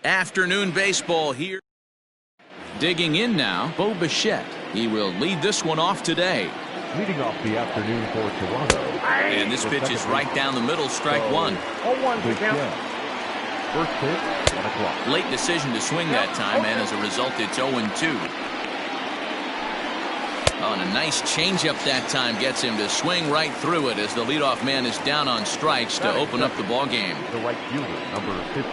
Afternoon baseball here. Digging in now, Bo Bichette. He will lead this one off today. Leading off the afternoon for Toronto. And this pitch is right down the middle, strike one. 0-1 to count. First pitch, 1 o'clock. Late decision to swing that time, and as a result, it's 0-2. Oh, and a nice changeup that time gets him to swing right through it as the leadoff man is down on strikes to open up the ball game. The right fielder, number 15.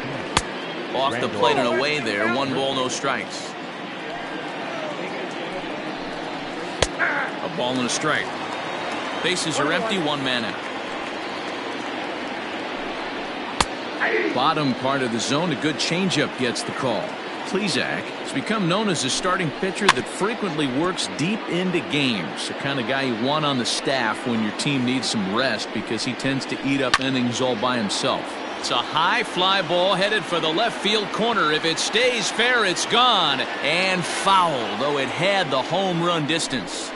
Off the plate and away there, 1 ball, no strikes. A ball and a strike. Bases are empty, 1 man out. Bottom part of the zone, a good changeup gets the call. Plesac has become known as a starting pitcher that frequently works deep into games. The kind of guy you want on the staff when your team needs some rest because he tends to eat up innings all by himself. It's a high fly ball headed for the left field corner. If it stays fair, it's gone and foul, though it had the home run distance.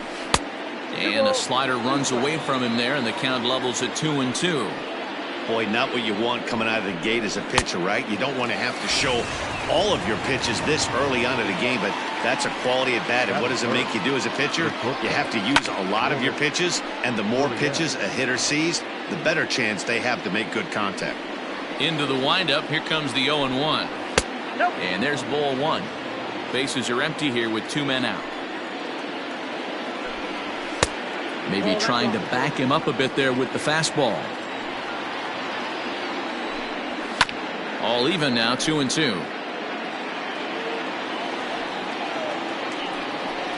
And a slider runs away from him there, and the count levels at 2-2. Boy, not what you want coming out of the gate as a pitcher, right? You don't want to have to show all of your pitches this early on in the game, but that's a quality at bat. And what does it make you do as a pitcher? You have to use a lot of your pitches, and the more pitches a hitter sees, the better chance they have to make good contact. Into the windup, here comes the 0-1. And there's ball 1. Bases are empty here with 2 men out. Maybe trying to back him up a bit there with the fastball. All even now, 2-2.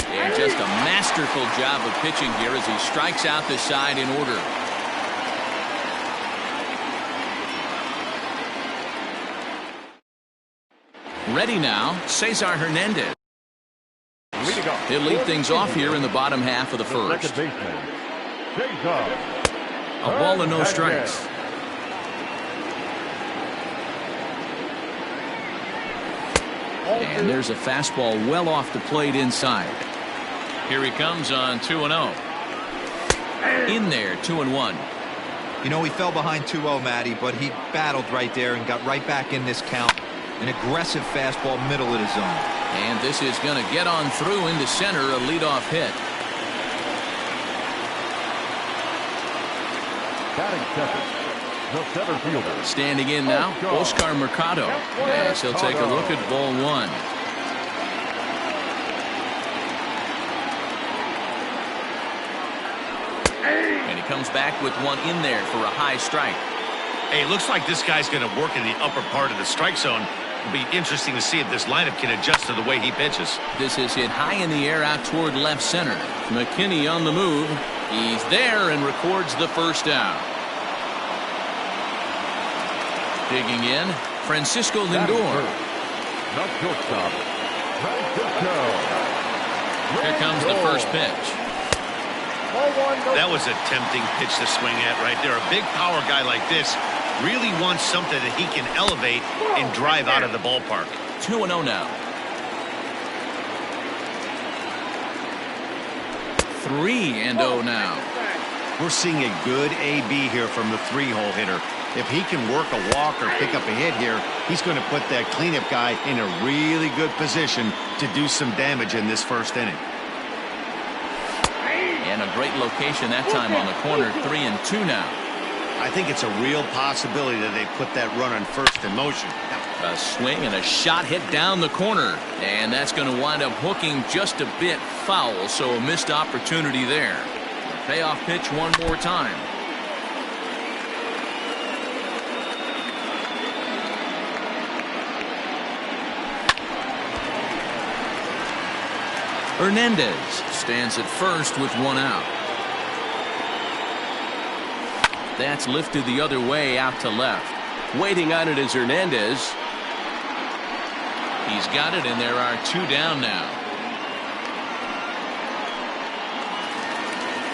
And just a masterful job of pitching here as he strikes out the side in order. Ready now, Cesar Hernandez. He'll lead things off here in the bottom half of the first. A ball and no strikes. And there's a fastball well off the plate inside. Here he comes on 2-0. In there, 2-1. You know, he fell behind 2-0, Matty, but he battled right there and got right back in this count. An aggressive fastball middle of the zone. And this is going to get on through into center, a leadoff hit. Batting second, the center fielder. Standing in now, Oscar Mercado. Yes, he'll take a look at ball 1. And he comes back with one in there for a high strike. Hey, it looks like this guy's going to work in the upper part of the strike zone. It'll be interesting to see if this lineup can adjust to the way he pitches. This is hit high in the air out toward left center. McKinney on the move. He's there and records the first out. Digging in, Francisco Lindor. Here comes the first pitch. That was a tempting pitch to swing at right there. A big power guy like this really wants something that he can elevate and drive out of the ballpark. 2-0 now. 3-0 now. We're seeing a good AB here from the 3-hole hitter. If he can work a walk or pick up a hit here, he's going to put that cleanup guy in a really good position to do some damage in this first inning. And a great location that time on the corner. 3-2 now. I think it's a real possibility that they put that run on first in motion. A swing and a shot hit down the corner. And that's going to wind up hooking just a bit foul, so a missed opportunity there. A payoff pitch one more time. Hernandez stands at first with 1 out. That's lifted the other way out to left. Waiting on it is Hernandez. He's got it, and there are 2 down now.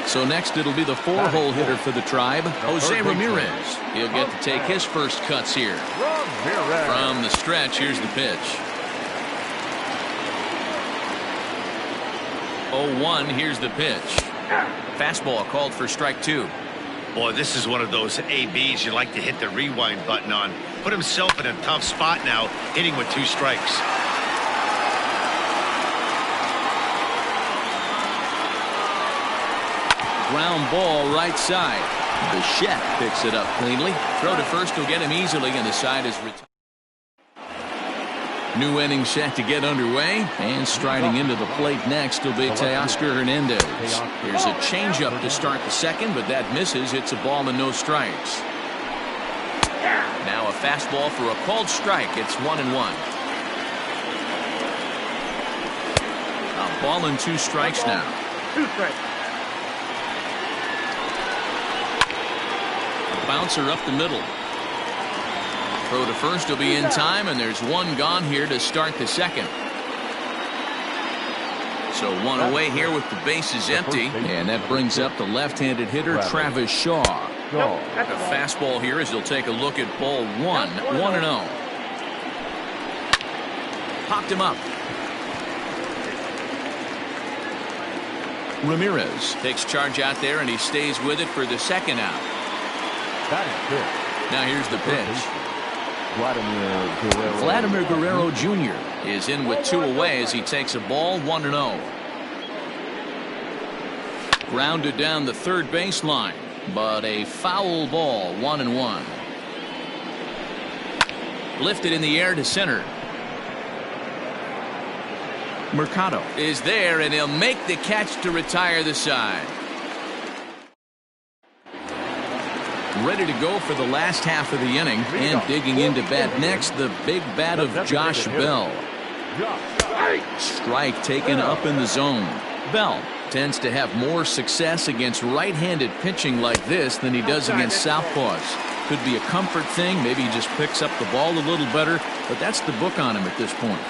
So next it'll be the 4-hole hitter for the Tribe, Jose Ramirez. He'll get to take his first cuts here. From the stretch, here's the pitch. 0-1, here's the pitch. Fastball called for strike 2. Boy, this is one of those ABs you like to hit the rewind button on. put himself in a tough spot now, hitting with 2 strikes. Ground ball right side. Bichette picks it up cleanly. Throw to first will get him easily, and the side is retired. New inning set to get underway, and striding into the plate next will be Teoscar Hernandez. Here's a changeup to start the second, but that misses. It's a ball and no strikes. Now a fastball for a called strike. It's 1-1. A ball and 2 strikes now. 2 strikes. Bouncer up the middle. Throw to first will be in time, and there's 1 gone here to start the second. So 1 away here with the bases empty, and that brings up the left-handed hitter Travis Shaw. A fastball here as he'll take a look at ball 1, 1-0. Popped him up. Ramirez takes charge out there, and he stays with it for the second out. Now here's the pitch. Vladimir Guerrero Jr. is in with 2 away as he takes a ball 1-0. Grounded down the third baseline, but a foul ball 1-1. Lifted in the air to center. Mercado is there, and he'll make the catch to retire the side. Ready to go for the last half of the inning, and digging into bat next, the big bat of Josh Bell. Strike taken up in the zone. Bell tends to have more success against right-handed pitching like this than he does against southpaws. Could be a comfort thing. Maybe he just picks up the ball a little better, but that's the book on him at this point.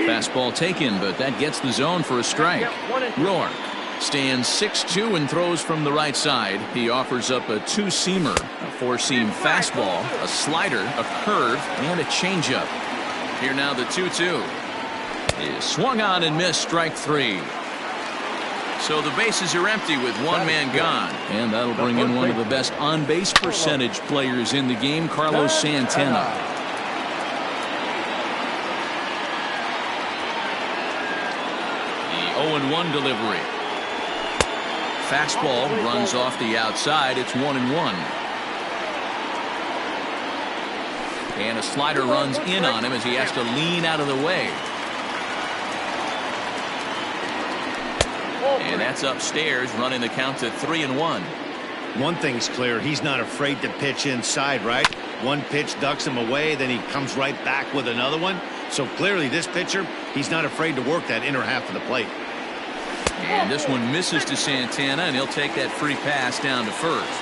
Fastball taken, but that gets the zone for a strike. Roark stands 6'2" and throws from the right side. He offers up a 2-seamer, a 4-seam fastball, a slider, a curve, and a changeup. Here now the 2-2 is swung on and missed, strike 3. So the bases are empty with 1 man gone, and that'll bring in one of the best on-base percentage players in the game, Carlos Santana. The 0-1 delivery. Fastball runs off the outside. It's 1-1. And a slider runs in on him as he has to lean out of the way. And that's upstairs, running the count to 3-1. One thing's clear, he's not afraid to pitch inside, right? One pitch ducks him away, then he comes right back with another one. So clearly this pitcher, he's not afraid to work that inner half of the plate. And this one misses to Santana, and he'll take that free pass down to first.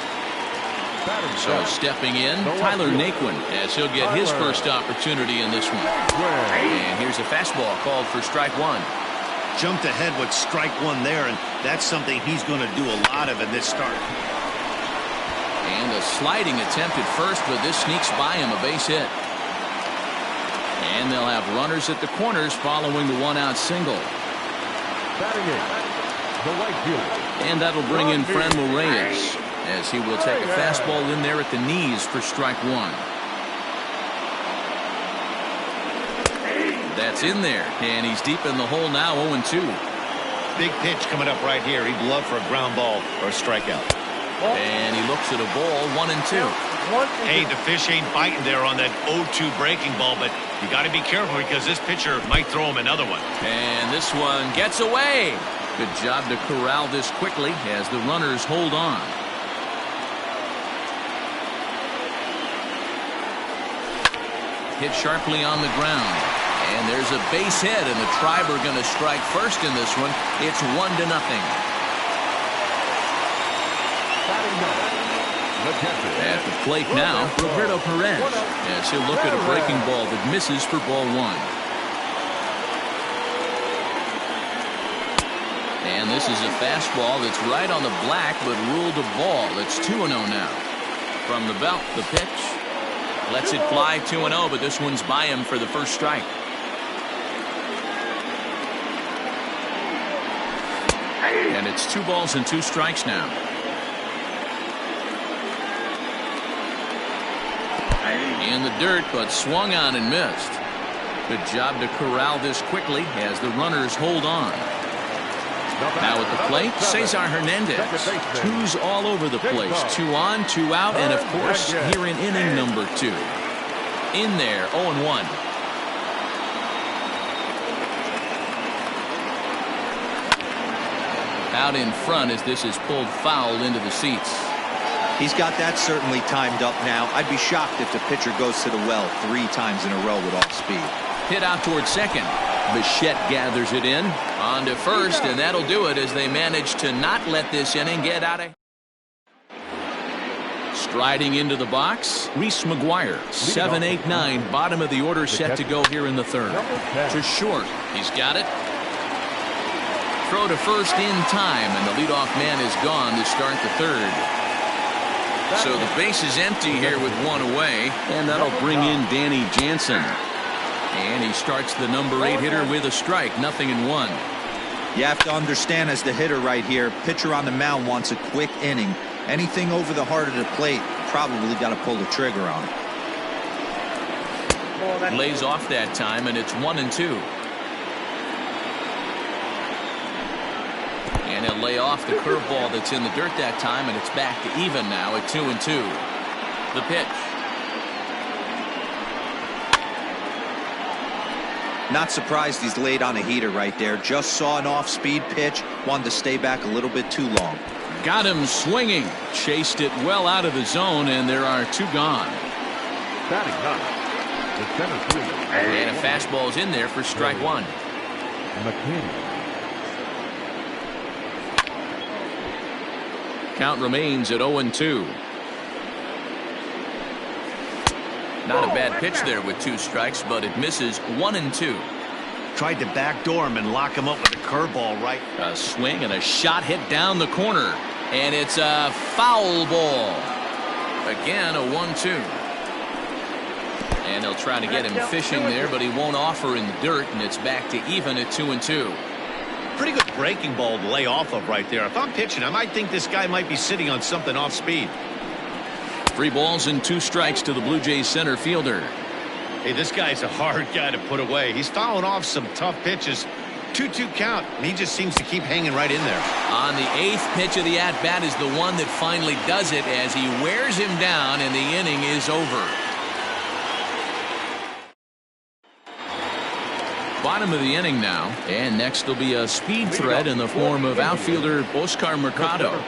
So stepping in, Tyler Naquin, as he'll get his first opportunity in this one. And here's a fastball called for strike 1. Jumped ahead with strike 1 there, and that's something he's going to do a lot of in this start. And a sliding attempt at first, but this sneaks by him, a base hit. And they'll have runners at the corners following the 1-out single. And that'll bring in Franmil Reyes, as he will take a fastball in there at the knees for strike 1. That's in there, and he's deep in the hole now, 0-2. Big pitch coming up right here. He'd love for a ground ball or a strikeout. And he looks at a ball, 1-2. Hey, the fish ain't biting there on that 0-2 breaking ball, but you got to be careful because this pitcher might throw him another one. And this one gets away. Good job to corral this quickly as the runners hold on. Hit sharply on the ground. And there's a base hit, and the Tribe are going to strike first in this one. It's 1-0. At the plate now, Roberto Perez, as he'll look at a breaking ball that misses for ball 1. And this is a fastball that's right on the black, but ruled a ball. It's 2-0 now. From the belt, the pitch. Lets it fly 2-0, but this one's by him for the first strike. And it's 2 balls and 2 strikes now. In the dirt, but swung on and missed. Good job to corral this quickly as the runners hold on. Now at the plate, Cesar Hernandez. Twos all over the place. 2 on, 2 out, and of course, here in inning number 2. In there, 0-1. Out in front as this is pulled foul into the seats. He's got that certainly timed up now. I'd be shocked if the pitcher goes to the well 3 times in a row with off speed. Hit out towards second. Bichette gathers it in. On to first, and that'll do it as they manage to not let this inning get out of. Striding into the box, Reese McGuire. 7, 8, 9. Bottom of the order set to go here in the third. To short. He's got it. Throw to first in time, and the leadoff man is gone to start the third. So the base is empty here with 1 away, and that'll bring in Danny Jansen. And he starts the number 8 hitter with a strike, 0-1. You have to understand as the hitter right here, pitcher on the mound wants a quick inning. Anything over the heart of the plate, probably got to pull the trigger on it. Lays off that time, and it's 1-2. And he'll lay off the curveball that's in the dirt that time, and it's back to even now at 2-2. The pitch. Not surprised he's laid on a heater right there. Just saw an off-speed pitch. Wanted to stay back a little bit too long. Got him swinging. Chased it well out of the zone, and there are 2 gone. Batting ninth, the center fielder. And a fastball's in there for strike 1. McKinney. Count remains at 0-2. Not a bad pitch there with 2 strikes, but it misses. 1-2. Tried to backdoor him and lock him up with a curveball right. A swing and a shot hit down the corner. And it's a foul ball. Again, a 1-2. And they'll try to get him fishing there, but he won't offer in the dirt, and it's back to even at 2-2. Pretty good breaking ball to lay off of right there. If I'm pitching, I might think this guy might be sitting on something off speed. 3 balls and 2 strikes to the Blue Jays center fielder. Hey, this guy's a hard guy to put away. He's fouling off some tough pitches. 2-2 count, and he just seems to keep hanging right in there. On the 8th pitch of the at-bat is the one that finally does it as he wears him down, and the inning is over. Bottom of the inning now, and next will be a speed threat in the form of outfielder Oscar Mercado.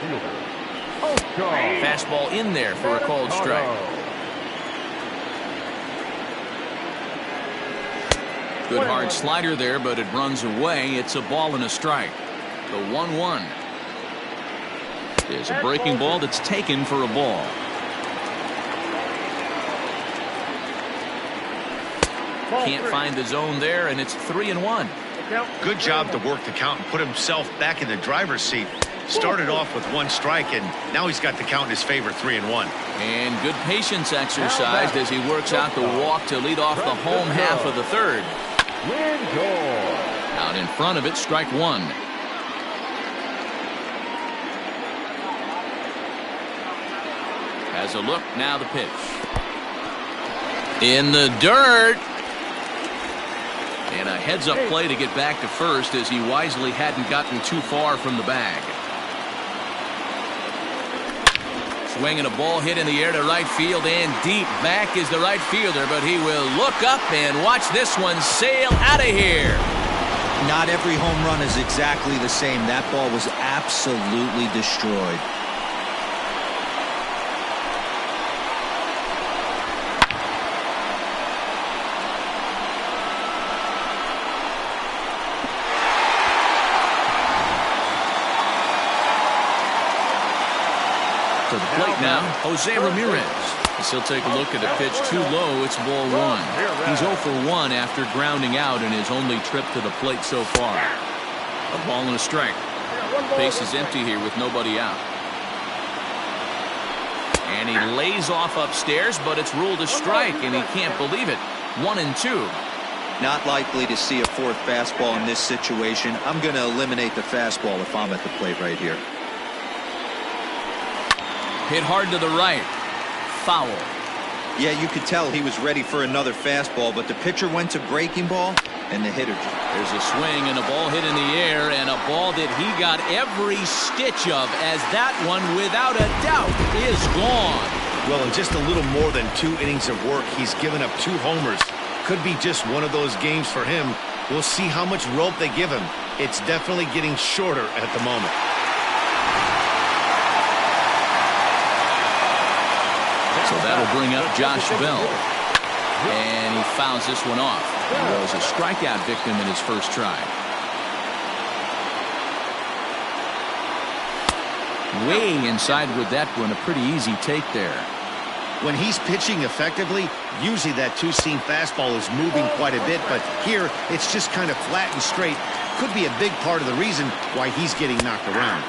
Fastball in there for a called strike. Good hard slider there, but it runs away. It's a ball and a strike. The 1-1. There's a breaking ball that's taken for a ball. Can't find the zone there, and it's 3-1. Good job to work the count and put himself back in the driver's seat. Started off with 1 strike, and now he's got the count in his favor, 3-1. And good patience exercised as he works out the walk to lead off the home half of the third. Out in front of it, strike 1. Has a look, now the pitch. In the dirt. And a heads-up play to get back to first as he wisely hadn't gotten too far from the bag. Swinging a ball hit in the air to right field and deep. Back is the right fielder, but he will look up and watch this one sail out of here. Not every home run is exactly the same. That ball was absolutely destroyed. To the plate now, Jose Ramirez. As he'll take a look at a pitch too low, it's ball 1. He's 0 for 1 after grounding out in his only trip to the plate so far. A ball and a strike. Base is empty here with nobody out. And he lays off upstairs, but it's ruled a strike, and he can't believe it. 1-2. Not likely to see a 4th fastball in this situation. I'm going to eliminate the fastball if I'm at the plate right here. Hit hard to the right. Foul. Yeah, you could tell he was ready for another fastball, but the pitcher went to breaking ball, and the hitter. There's a swing and a ball hit in the air, and a ball that he got every stitch of, as that one, without a doubt, is gone. Well, in just a little more than 2 innings of work, he's given up 2 homers. Could be just one of those games for him. We'll see how much rope they give him. It's definitely getting shorter at the moment. So that'll bring up Josh Bell. And he fouls this one off. He was a strikeout victim in his first try. Way inside with that one. A pretty easy take there. When he's pitching effectively, usually that two-seam fastball is moving quite a bit, but here it's just kind of flat and straight. Could be a big part of the reason why he's getting knocked around.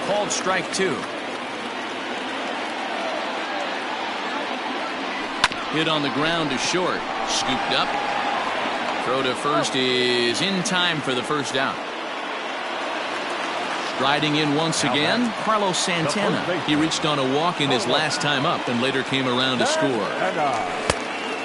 Called strike 2. Hit on the ground to short. Scooped up. Throw to first is in time for the first out. Striding in once again, Carlos Santana. He reached on a walk in his last time up and later came around to score.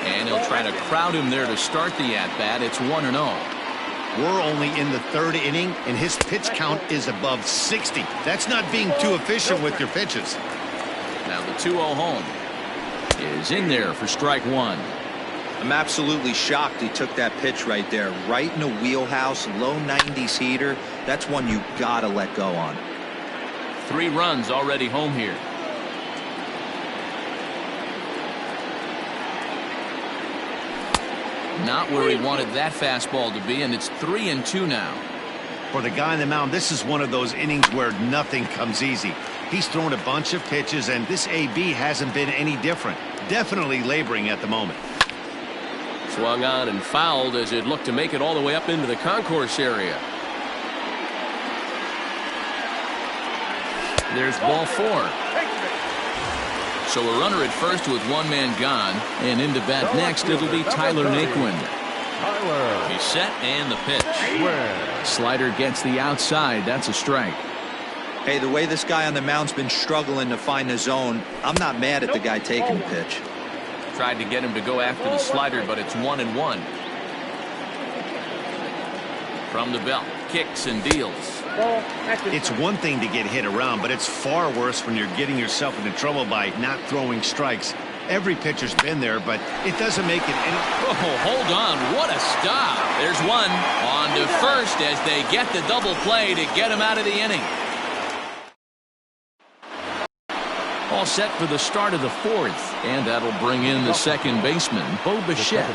And he'll try to crowd him there to start the at-bat. It's 1-0. We're only in the 3rd inning, and his pitch count is above 60. That's not being too efficient with your pitches. Now the 2-0 home is in there for strike 1. I'm absolutely shocked he took that pitch right there. Right in the wheelhouse, low 90s heater. That's one you gotta let go on. 3 runs already home here. Not where he wanted that fastball to be, and it's 3-2 now. For the guy on the mound, this is one of those innings where nothing comes easy. He's thrown a bunch of pitches, and this AB hasn't been any different. Definitely laboring at the moment. Swung on and fouled as it looked to make it all the way up into the concourse area. There's ball 4. So a runner at first with 1 man gone, and into bat next it'll be Tyler Naquin. He's set and the pitch. Slider gets the outside. That's a strike. Hey, the way this guy on the mound's been struggling to find the zone, I'm not mad at the guy taking the pitch. Tried to get him to go after the slider, but it's 1-1. From the belt, kicks and deals. It's one thing to get hit around, but it's far worse when you're getting yourself into trouble by not throwing strikes. Every pitcher's been there, but it doesn't make it any... Oh, hold on. What a stop. There's one. On to first as they get the double play to get him out of the inning. All set for the start of the 4th, and that'll bring in the second baseman, Bo Bichette.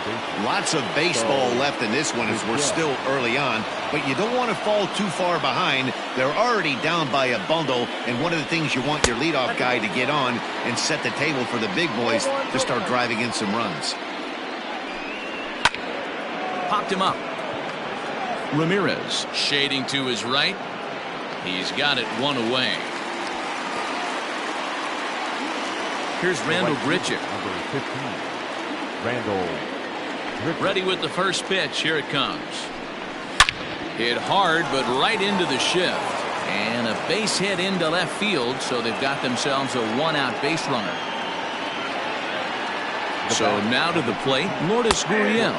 Lots of baseball left in this one as we're still early on, but you don't want to fall too far behind. They're already down by a bundle, and one of the things you want your leadoff guy to get on and set the table for the big boys to start driving in some runs. Popped him up. Ramirez shading to his right. He's got it 1 away. Here's Randall Grichuk. Ready with the first pitch. Here it comes. Hit hard, but right into the shift. And a base hit into left field, so they've got themselves a 1-out base runner. So now to the plate, Lourdes Gurriel,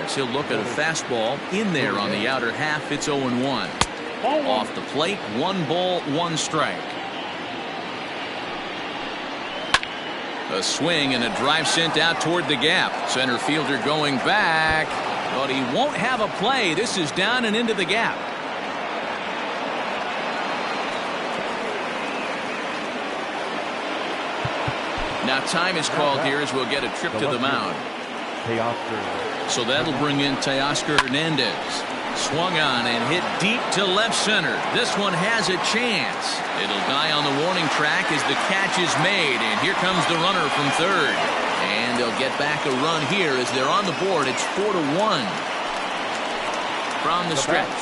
as he'll look at a fastball in there on the outer half. It's 0-1. Off the plate, 1 ball, 1 strike. A swing and a drive sent out toward the gap. Center fielder going back, but he won't have a play. This is down and into the gap. Now time is called here as we'll get a trip to the mound. So that'll bring in Teoscar Hernandez. Swung on and hit deep to left center. This one has a chance. It'll die on the warning track as the catch is made, and here comes the runner from third. And they'll get back a run here as they're on the board. It's 4-1 from the stretch.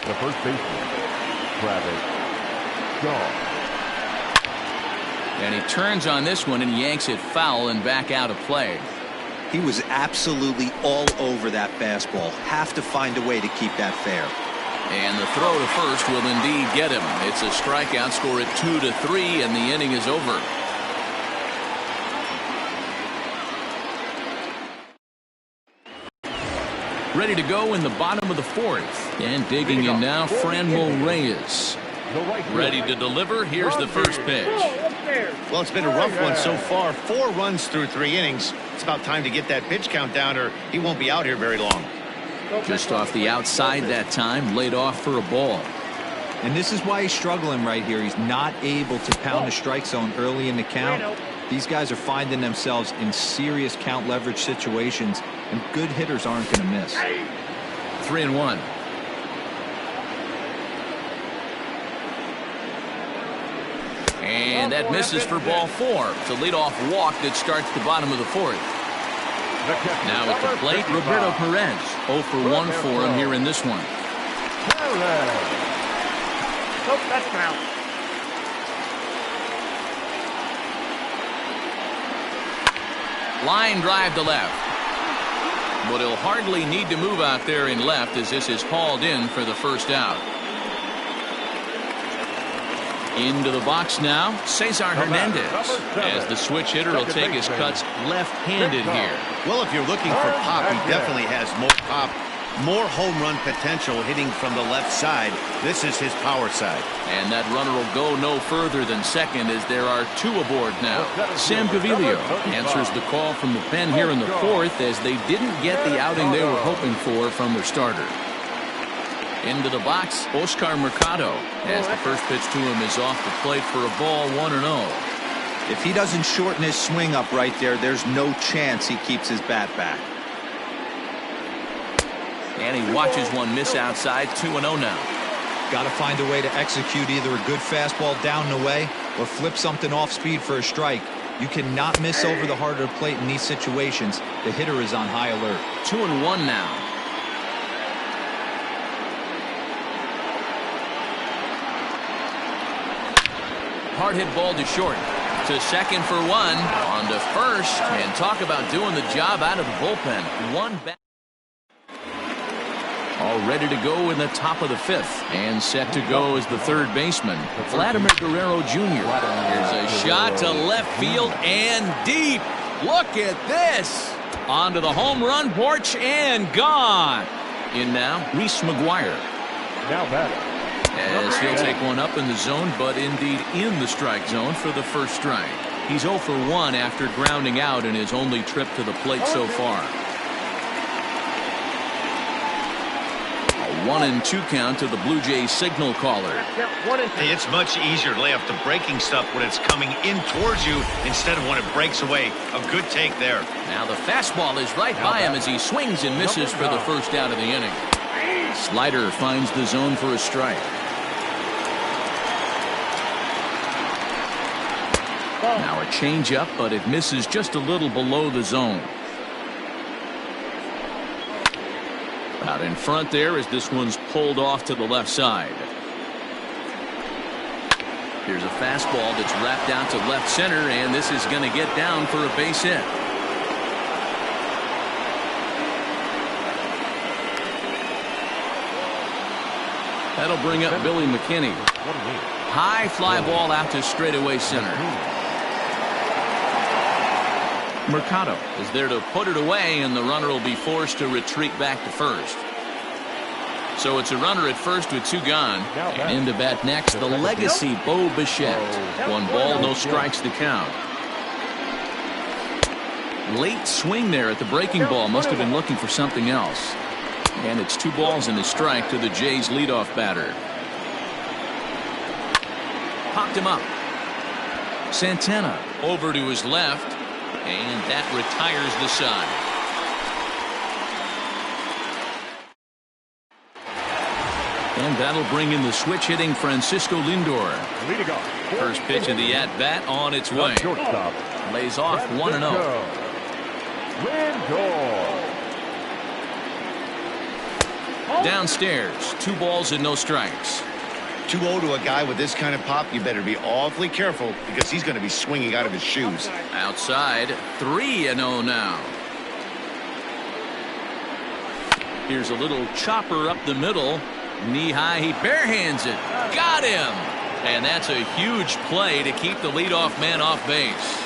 The first baseman, Travis Shaw. And he turns on this one and yanks it foul and back out of play. He was absolutely all over that fastball. Have to find a way to keep that fair. And the throw to first will indeed get him. It's a strikeout, score at 2-3, and the inning is over. Ready to go in the bottom of the fourth. And digging in now, Franmil Reyes. Ready to deliver. Here's the first pitch. Well, it's been a rough one so far. 4 runs through 3 innings. It's about time to get that pitch count down or he won't be out here very long. Just off the outside that time, laid off for a ball. And this is why he's struggling right here. He's not able to pound the strike zone early in the count. These guys are finding themselves in serious count leverage situations, and good hitters aren't going to miss. 3-1. And that misses for ball 4. It's a leadoff walk that starts the bottom of the fourth. Now at the plate, Roberto Perez. 0 for 1 for him here in this one. Line drive to left. But he'll hardly need to move out there in left as this is hauled in for the first out. Into the box now, Cesar Hernandez, as the switch hitter will take his cuts left-handed here. Well, if you're looking for pop, he definitely has more pop, more home run potential hitting from the left side. This is his power side. And that runner will go no further than second as there are 2 aboard now. Sam Gaviglio answers the call from the pen here in the fourth as they didn't get the outing they were hoping for from their starter. Into the box, Oscar Mercado, as the first pitch to him is off the plate for a ball, 1-0. If he doesn't shorten his swing up right there, there's no chance he keeps his bat back. And he watches one miss outside, 2-0 now. Got to find a way to execute either a good fastball down and away or flip something off speed for a strike. You cannot miss over the heart of the plate in these situations. The hitter is on high alert. 2-1 now. Hard hit ball to short. To second for 1. On to first. And talk about doing the job out of the bullpen. One back. All ready to go in the top of the 5th. And set to go is the third baseman, Vladimir Guerrero Jr. Here's a shot to left field and deep. Look at this. Onto the home run porch and gone. In now, Reese McGuire. Now batting. As he'll take one up in the zone, but indeed in the strike zone for the first strike. He's 0 for 1 after grounding out in his only trip to the plate so far. A 1-2 count to the Blue Jays signal caller. Hey, it's much easier to lay off the breaking stuff when it's coming in towards you instead of when it breaks away. A good take there. Now the fastball is right by him as he swings and misses for the first out of the inning. Slider finds the zone for a strike. Now a changeup, but it misses just a little below the zone. Out in front there as this one's pulled off to the left side. Here's a fastball that's wrapped out to left center, and this is going to get down for a base hit. That'll bring up Billy McKinney. High fly ball out to straightaway center. Mercado is there to put it away, and the runner will be forced to retreat back to first. So it's a runner at first with 2 gone. And in to bat next, the legacy Bo Bichette. 1 ball, no strikes to count. Late swing there at the breaking ball. Must have been looking for something else. And it's 2 balls and a strike to the Jays leadoff batter. Popped him up. Santana over to his left. And that retires the side. And that'll bring in the switch hitting Francisco Lindor. First pitch of the at-bat on its way. Lays off 1-0. Downstairs, 2 balls and no strikes. 2-0 to a guy with this kind of pop, you better be awfully careful because he's going to be swinging out of his shoes. Outside, 3-0 now. Here's a little chopper up the middle. Knee high, he barehands it. Got him! And that's a huge play to keep the leadoff man off base.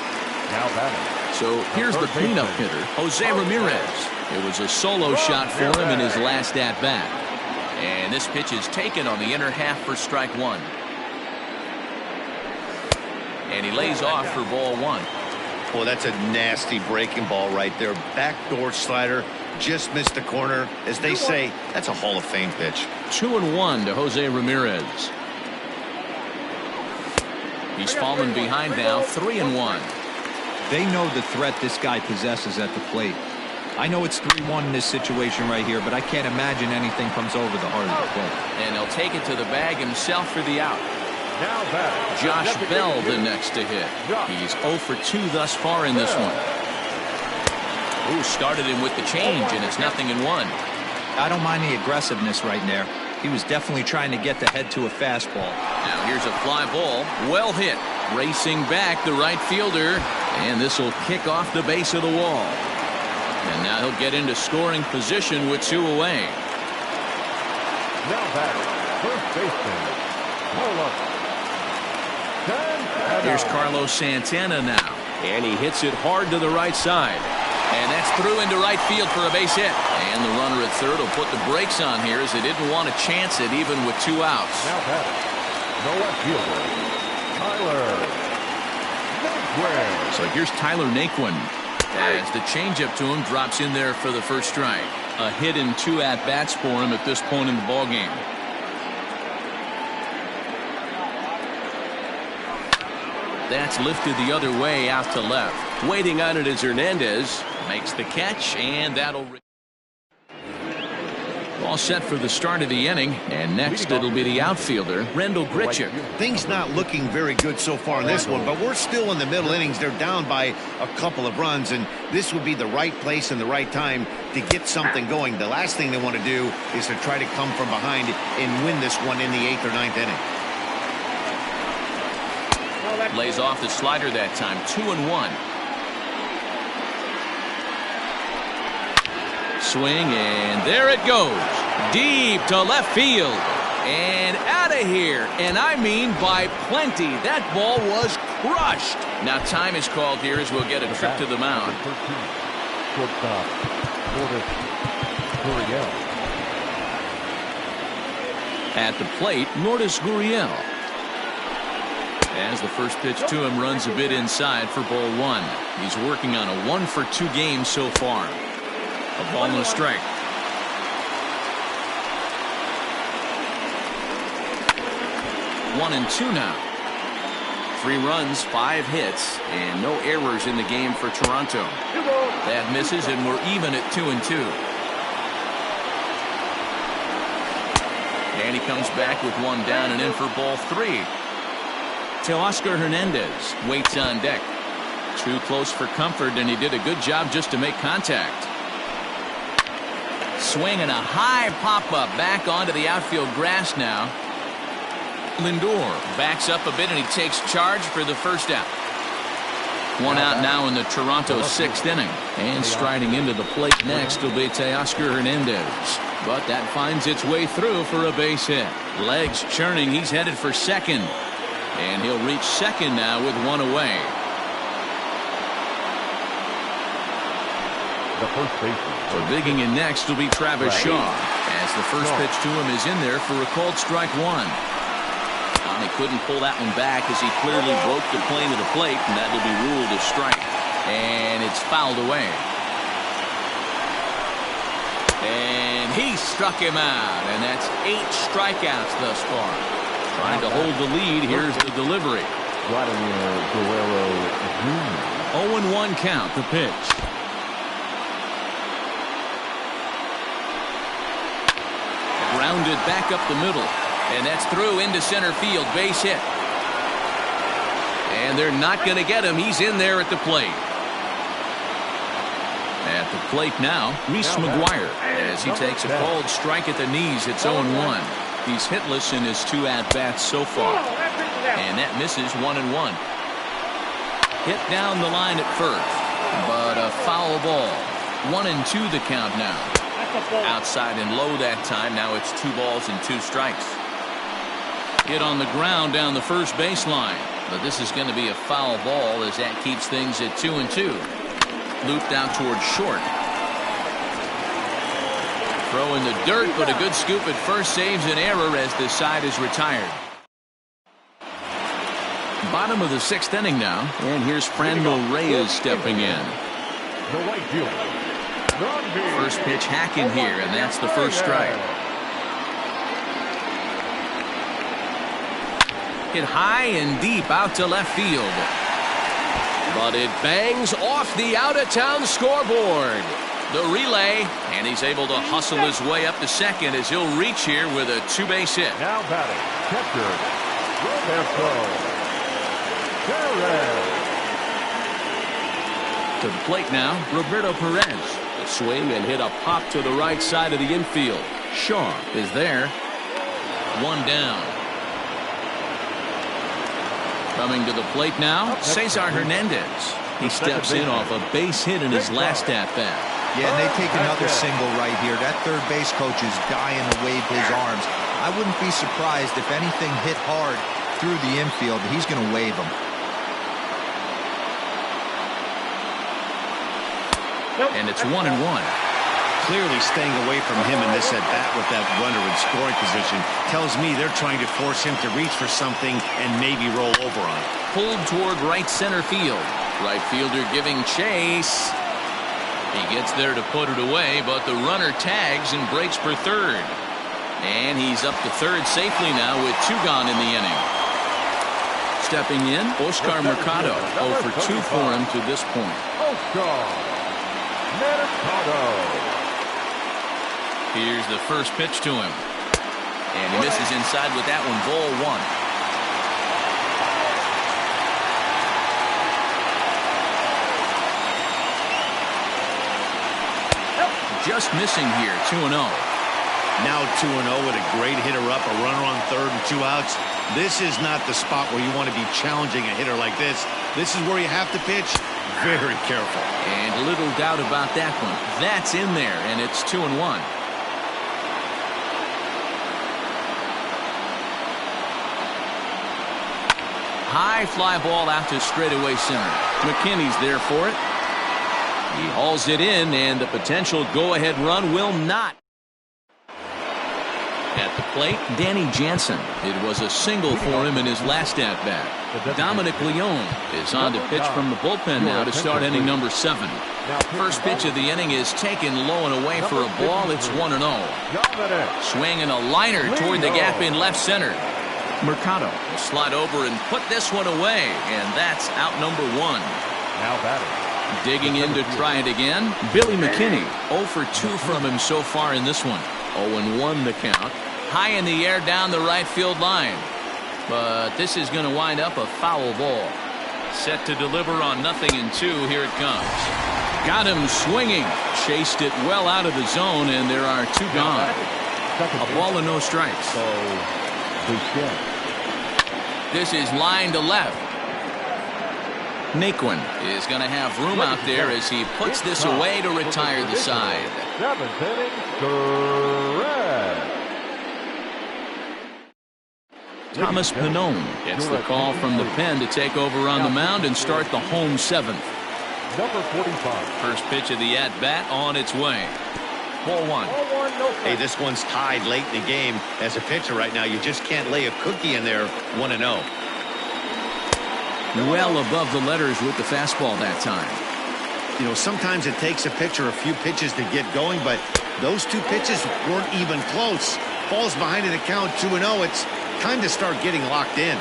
Now batting. So here's the cleanup hitter, Jose Ramirez. It was a solo shot for him in his last at-bat. And this pitch is taken on the inner half for strike one. And he lays off for ball one. Well, that's a nasty breaking ball right there. Backdoor slider, just missed the corner. As they say, that's a Hall of Fame pitch. 2-1 to Jose Ramirez. He's fallen behind now, 3-1. They know the threat this guy possesses at the plate. I know it's 3-1 in this situation right here, but I can't imagine anything comes over the heart of the plate. And he'll take it to the bag himself for the out. Now back. Josh Bell the next to hit. He's 0 for 2 thus far in this one. Ooh, started him with the change, and it's 0-1. I don't mind the aggressiveness right there. He was definitely trying to get the head to a fastball. Now here's a fly ball. Well hit. Racing back the right fielder. And this will kick off the base of the wall. And now he'll get into scoring position with 2 away. Now back. First baseman. Hold up. Here's Carlos Santana now. And he hits it hard to the right side. And that's through into right field for a base hit. And the runner at third will put the brakes on here as they didn't want to chance it even with 2 outs. Now batting. No left fielder. Tyler Naquin. So here's Tyler Naquin. As the changeup to him drops in there for the first strike. A hit in 2 at-bats for him at this point in the ballgame. That's lifted the other way out to left. Waiting on it is Hernandez. Makes the catch, and that'll... All set for the start of the inning. And next it'll be the outfielder, Rendell Grichuk. Things not looking very good so far in this one, but we're still in the middle innings. They're down by a couple of runs, and this would be the right place and the right time to get something going. The last thing they want to do is to try to come from behind and win this one in the 8th or 9th inning. Lays off the slider that time. 2-1. Swing, and there it goes. Deep to left field. And out of here. And I mean by plenty. That ball was crushed. Now time is called here as we'll get a trip to the mound. Shortstop, Gurriel. At the plate, Lourdes Gurriel. As the first pitch to him runs a bit inside for ball one. He's working on a 1 for 2 game so far. A ball and a strike. One and 2 now. 3 runs, 5 hits, and no errors in the game for Toronto. That misses, and we're even at 2 and 2. And he comes back with 1 down and in for ball 3. Teoscar Hernandez waits on deck. Too close for comfort, and he did a good job just to make contact. Swing and a high pop-up back onto the outfield grass now. Lindor backs up a bit, and he takes charge for the first out. 1 out now in the Toronto 6th inning. And striding into the plate next will be Teoscar Hernandez. But that finds its way through for a base hit. Legs churning. He's headed for second. And he'll reach second now with 1 away. The first baseman. So digging in next will be Travis Shaw. As the first pitch to him is in there for a called strike 1. He couldn't pull that one back as he clearly broke the plane of the plate, and that will be ruled a strike. And it's fouled away. And he struck him out, and that's 8 strikeouts thus far. Trying to hold the lead. Here's the delivery. Vladimir Guerrero Jr. 0-1 count, the pitch. Grounded back up the middle. And that's through into center field. Base hit. And they're not going to get him. He's in there at the plate. At the plate now, Reese McGuire. As he takes a called strike at the knees, it's 0-1. He's hitless in his 2 at-bats so far. And that misses 1-1. Hit down the line at first. But a foul ball. 1-2 the count now. Outside and low that time. Now it's 2 balls and 2 strikes. Hit on the ground down the first baseline. But this is going to be a foul ball as that keeps things at 2-2. Looped out towards short. Throw in the dirt, but a good scoop at first saves an error as this side is retired. Bottom of the 6th inning now, and here's Franmil Reyes stepping in. The right fielder. First pitch hacking here, and that's the first strike. Hit high and deep out to left field. But it bangs off the out-of-town scoreboard. The relay, and he's able to hustle his way up to second as he'll reach here with a 2-base hit. Now batting, catcher, Roberto Perez. To the plate now, Roberto Perez. The swing and hit a pop to the right side of the infield. Shaw is there. 1 down. Coming to the plate now, Cesar Hernandez. He steps in off a base hit in his last at-bat. Yeah, and they take another single right here. That third base coach is dying to wave his arms. I wouldn't be surprised if anything hit hard through the infield. He's going to wave them. And it's 1-1. Clearly staying away from him in this at-bat with that runner in scoring position tells me they're trying to force him to reach for something and maybe roll over on it. Pulled toward right center field. Right fielder giving chase. He gets there to put it away, but the runner tags and breaks for third. And he's up to third safely now with 2 gone in the inning. Stepping in, Oscar Mercado. 0 for 2 for him to this point. Oscar Mercado. Here's the first pitch to him. And he misses inside with that one, ball 1. Just missing here, 2-0. Now 2-0 with a great hitter up, a runner on third and 2 outs. This is not the spot where you want to be challenging a hitter like this. This is where you have to pitch very careful. And little doubt about that one. That's in there, and it's 2-1. High fly ball out to straightaway center. McKinney's there for it. He hauls it in, and the potential go-ahead run will not. At the plate, Danny Jansen. It was a single for him in his last at-bat. Dominic Leone is on to pitch from the bullpen now to start inning number 7. First pitch of the inning is taken low and away for a ball. It's 1-0. Swinging a liner toward the gap in left center. Mercado will slide over and put this one away, and that's out number 1. Now batting. Digging in to try it again, Billy McKinney. 0 for 2 from him so far in this one. 0-1 the count. High in the air down the right field line. But this is going to wind up a foul ball. Set to deliver on 0-2. Here it comes. Got him swinging. Chased it well out of the zone, and there are 2 gone. A ball and no strikes. This is line to left. Naquin is going to have room out there as he puts this away to retire the side. 7th inning, correct. Thomas Pannone gets the call from the pen to take over on the mound and start the home 7th. Number 45. First pitch of the at-bat on its way. Ball 1. Hey, this one's tied late in the game. As a pitcher right now, you just can't lay a cookie in there. 1-0. Well above the letters with the fastball that time. You know, sometimes it takes a pitcher a few pitches to get going, but those 2 pitches weren't even close. Falls behind in the count 2-0. It's time to start getting locked in.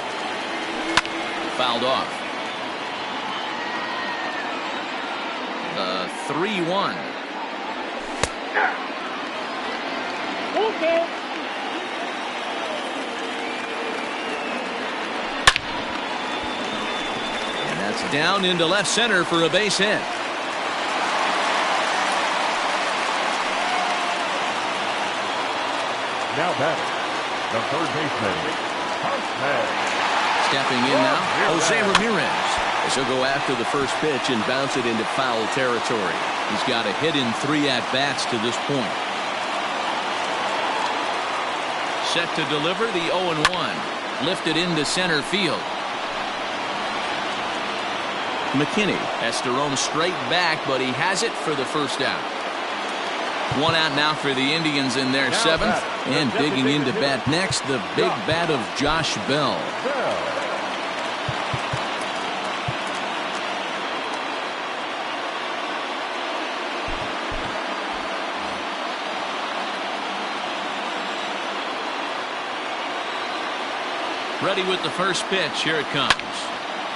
Fouled off. The 3-1. Okay. And that's down into left center for a base hit. Now batting, the third baseman, Stepping in now, Jose Ramirez. As he'll go after the first pitch and bounce it into foul territory. He's got a hit in 3 at-bats to this point. Set to deliver the 0-1. Lifted into center field. McKinney has to roam straight back, but he has it for the first out. One out now for the Indians in their seventh. And digging into bat next, the big bat of Josh Bell. Ready with the first pitch. Here it comes.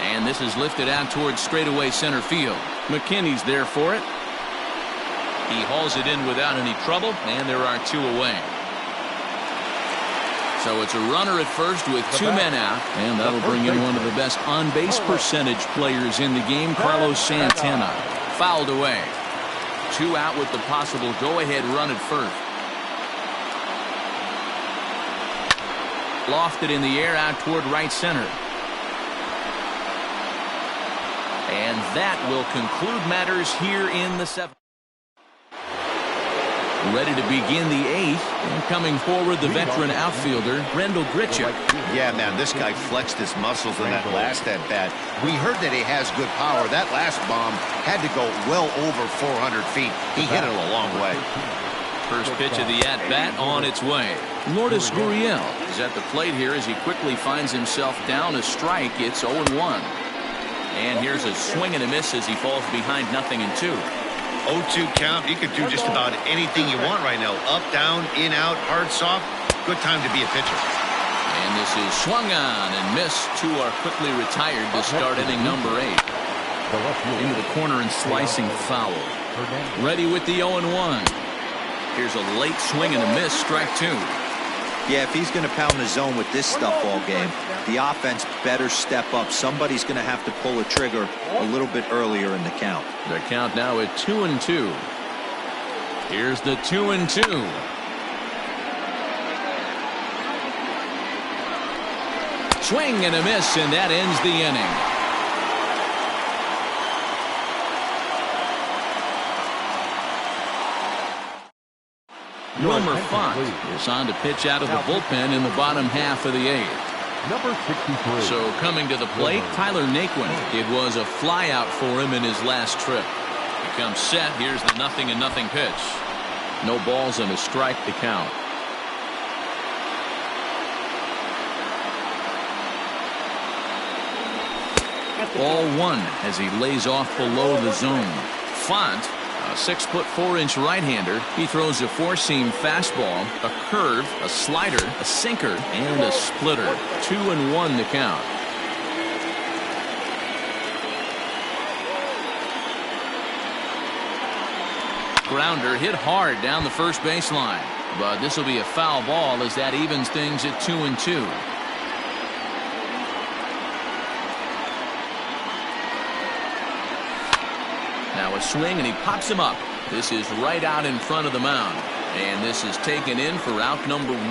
And this is lifted out towards straightaway center field. McKinney's there for it. He hauls it in without any trouble, and there are two away. So it's a runner at first with two men out, and that'll bring in one of the best on-base percentage players in the game, Carlos Santana. Fouled away. Two out with the possible go-ahead run at first. Lofted in the air out toward right center. And that will conclude matters here in the seventh. Ready to begin the eighth, and coming forward, the veteran outfielder, Rendell Grichuk. Yeah, man, this guy flexed his muscles in that last at-bat. We heard that he has good power. That last bomb had to go well over 400 feet. He hit it a long way. First pitch of the at-bat on its way. Lourdes Gurriel is at the plate here as he quickly finds himself down a strike. It's 0-1. And here's a swing and a miss as he falls behind 0-2. 0-2 count. You could do just about anything you want right now. Up, down, in, out, hard, soft. Good time to be a pitcher. And this is swung on and missed. Two are quickly retired to start inning number 8. Into the corner and slicing foul. Ready with the 0-1. Here's a late swing and a miss. Strike 2. Yeah, if he's going to pound the zone with this stuff all game, the offense better step up. Somebody's going to have to pull a trigger a little bit earlier in the count. The count now at 2-2. Here's the 2-2. Swing and a miss, and that ends the inning. Wilmer Font is on to pitch out of the bullpen in the bottom half of the 8th. Number 63. So coming to the plate, Tyler Naquin. It was a flyout for him in his last trip. He comes set. Here's the 0-0 pitch. No balls and a strike to count. Ball 1 as he lays off below the zone. Font, a 6'4" right-hander. He throws a four-seam fastball, a curve, a slider, a sinker, and a splitter. 2-1 to count. Grounder hit hard down the first baseline, but this will be a foul ball as that evens things at 2-2. Now a swing, and he pops him up. This is right out in front of the mound. And this is taken in for out number 1.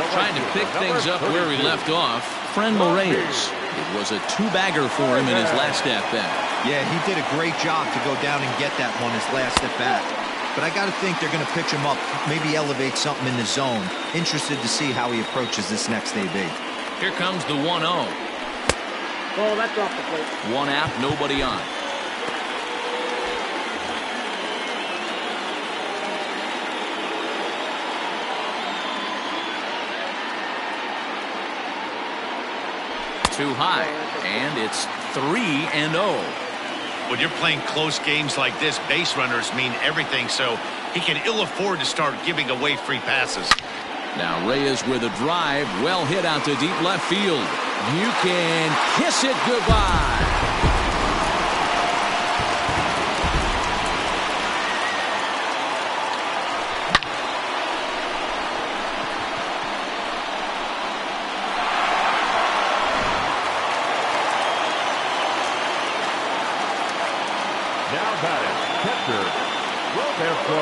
Trying to pick things up where he left off, Fren Morales. It was a two-bagger for him in his last at-bat. Yeah, he did a great job to go down and get that one his last at-bat. But I got to think they're going to pitch him up, maybe elevate something in the zone. Interested to see how he approaches this next AB. Here comes the 1-0. Oh, that's off the plate. One out, nobody on. Too high, and it's 3-0. When you're playing close games like this, base runners mean everything, so he can ill afford to start giving away free passes. Now Reyes with a drive, well hit out to deep left field. You can kiss it goodbye. Now batting, catcher, Roberto.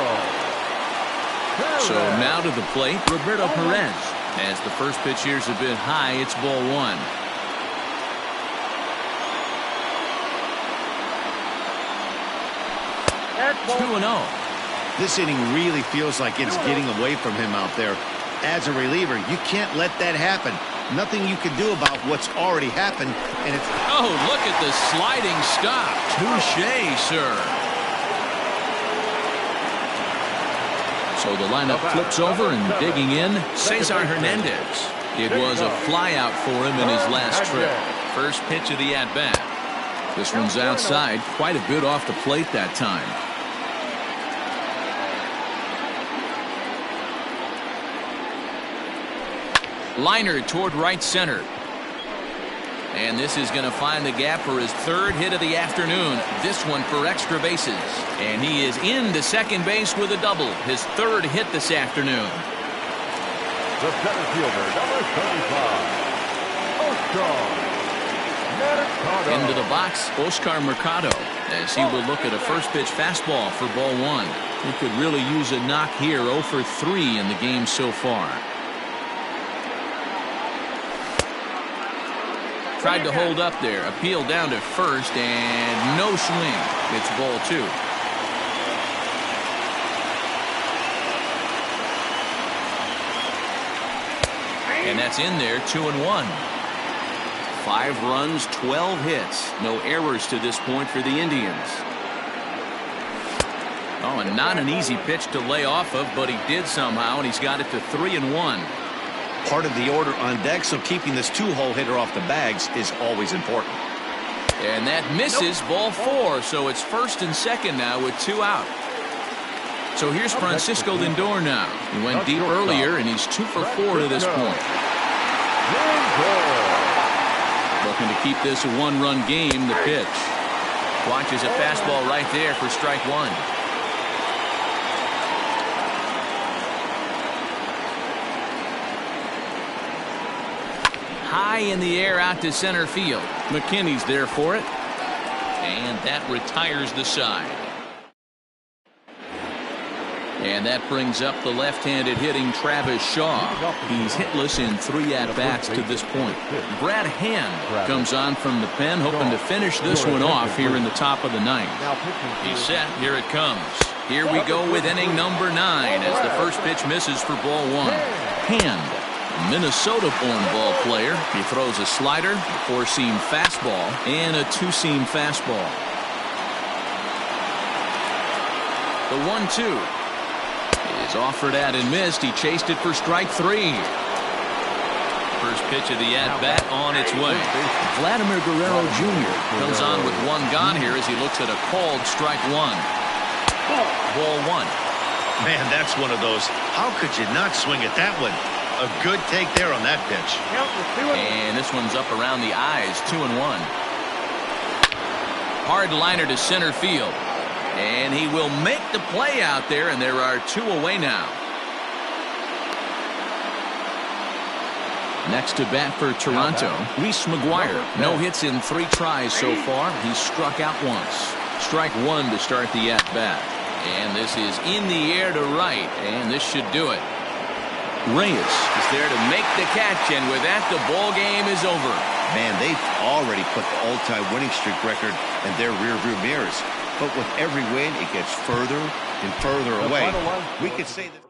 So now to the plate, Roberto Perez. As the first pitch here's a bit high, it's ball 1. That's 2-0. This inning really feels like it's getting away from him out there. As a reliever, you can't let that happen. Nothing you can do about what's already happened, and it's... Oh, look at the sliding stop. Touche, sir. So the lineup flips over, and digging in, Cesar Hernandez. It was a flyout for him in his last trip. First pitch of the at-bat. This one's outside, quite a bit off the plate that time. Liner toward right center. And this is going to find the gap for his third hit of the afternoon. This one for extra bases. And he is into second base with a double. His third hit this afternoon. The center fielder, number 35, Oscar Mercado. Into the box, Oscar Mercado, as he will look at a first pitch fastball for ball one. He could really use a knock here. 0 for 3 in the game so far. Tried to hold up there. Appeal down to first, and no swing. It's ball 2. And that's in there, 2-1. 5 runs, 12 hits. No errors to this point for the Indians. Oh, and not an easy pitch to lay off of, but he did somehow, and he's got it to 3-1. Part of the order on deck, so keeping this 2-hole hitter off the bags is always important. And that misses. Ball 4, so it's first and second now with 2 out. So here's Francisco Lindor now. He went deep earlier, and he's 2 for 4 to this point. Looking to keep this a 1-run game. The pitch. Watches a fastball right there for strike 1. High in the air out to center field. McKinney's there for it. And that retires the side. And that brings up the left-handed hitting Travis Shaw. He's hitless in 3 at-bats to this point. Brad Hand comes on from the pen, hoping to finish this one off here in the top of the 9th. He's set. Here it comes. Here we go with inning number 9 as the first pitch misses for ball 1. Hand. Minnesota-born ball player. He throws a slider, a 4-seam fastball, and a 2-seam fastball. The 1-2 is offered at and missed. He chased it for strike 3. First pitch of the at-bat on its way. Vladimir Guerrero Jr. comes on with 1 gone here as he looks at a called strike 1. Ball 1. Man, that's one of those. How could you not swing at that one? A good take there on that pitch. And this one's up around the eyes, 2-1. Hard liner to center field. And he will make the play out there, and there are 2 away now. Next to bat for Toronto, Reese McGuire. No hits in 3 tries so far. He's struck out once. Strike 1 to start the at-bat. And this is in the air to right, and this should do it. Reyes is there to make the catch, and with that, the ball game is over. Man, they've already put the all-time winning streak record in their rearview mirrors. But with every win, it gets further and further away. We could say that.